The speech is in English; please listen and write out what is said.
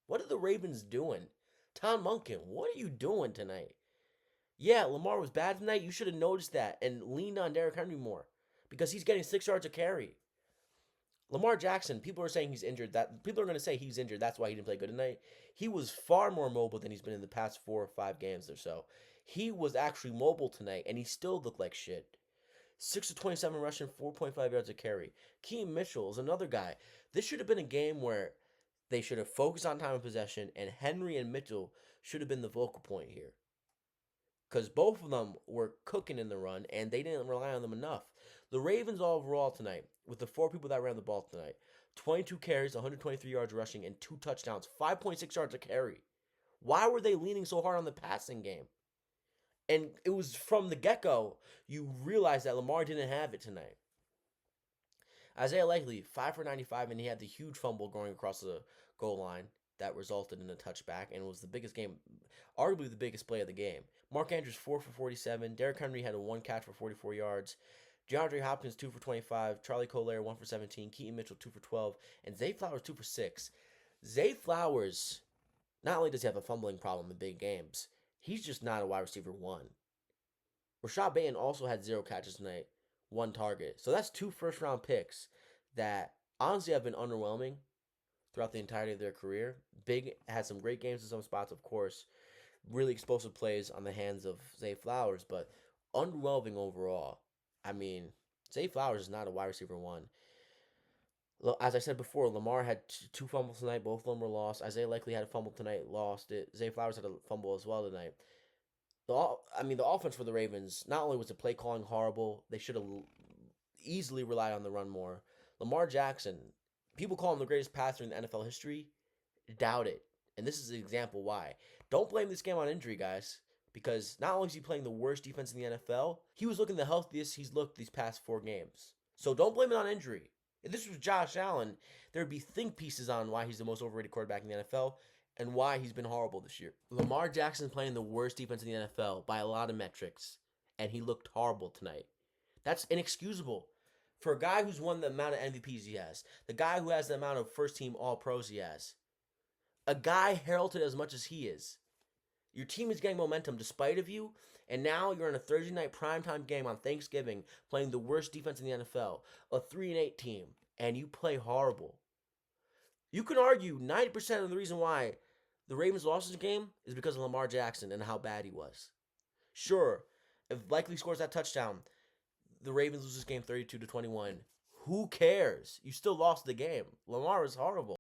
What are the Ravens doing? Tom Munkin, what are you doing tonight? Yeah, Lamar was bad tonight. You should have noticed that and leaned on Derrick Henry more because he's getting 6 yards a carry. Lamar Jackson, people are saying he's injured. That people are going to say he's injured. That's why he didn't play good tonight. He was far more mobile than he's been in the past 4 or 5 games or so. He was actually mobile tonight, and he still looked like shit. 6 of 27 rushing, 4.5 yards a carry. Keem Mitchell is another guy. This should have been a game where they should have focused on time of possession, and Henry and Mitchell should have been the focal point here because both of them were cooking in the run and they didn't rely on them enough. The Ravens overall tonight, with the 4 people that ran the ball tonight, 22 carries, 123 yards rushing, and 2 touchdowns, 5.6 yards a carry. Why were they leaning so hard on the passing game? And it was from the get go, you realize that Lamar didn't have it tonight. Isaiah Likely, 5 for 95, and he had the huge fumble going across the goal line that resulted in a touchback and was the biggest game, arguably the biggest play of the game. Mark Andrews, 4 for 47. Derrick Henry had a one catch for 44 yards. DeAndre Hopkins, 2 for 25. Charlie Collier, 1 for 17. Keaton Mitchell, 2 for 12. And Zay Flowers, 2 for 6. Zay Flowers, not only does he have a fumbling problem in big games, he's just not a wide receiver one. Rashad Bateman also had 0 catches tonight, 1 target. So that's 2 first-round picks that honestly have been underwhelming throughout the entirety of their career. Big had some great games in some spots, of course. Really explosive plays on the hands of Zay Flowers, but underwhelming overall. I mean, Zay Flowers is not a wide receiver one. As I said before, Lamar had 2 fumbles tonight. Both of them were lost. Isaiah Likely had a fumble tonight, lost it. Zay Flowers had a fumble as well tonight. The offense for the Ravens, not only was the play calling horrible, they should have easily relied on the run more. Lamar Jackson, people call him the greatest passer in the NFL history. Doubt it. And this is an example why. Don't blame this game on injury, guys. Because not only is he playing the worst defense in the NFL, he was looking the healthiest he's looked these past 4 games. So don't blame it on injury. If this was Josh Allen, there would be think pieces on why he's the most overrated quarterback in the NFL and why he's been horrible this year. Lamar Jackson playing the worst defense in the NFL by a lot of metrics, and he looked horrible tonight. That's inexcusable. For a guy who's won the amount of MVPs he has, the guy who has the amount of first team All Pros he has, a guy heralded as much as he is. Your team is getting momentum despite of you, and now you're in a Thursday night primetime game on Thanksgiving playing the worst defense in the NFL, a 3-8 team, and you play horrible. You can argue 90% of the reason why the Ravens lost this game is because of Lamar Jackson and how bad he was. Sure, if Likely scores that touchdown, the Ravens lose this game 32-21. Who cares? You still lost the game. Lamar is horrible.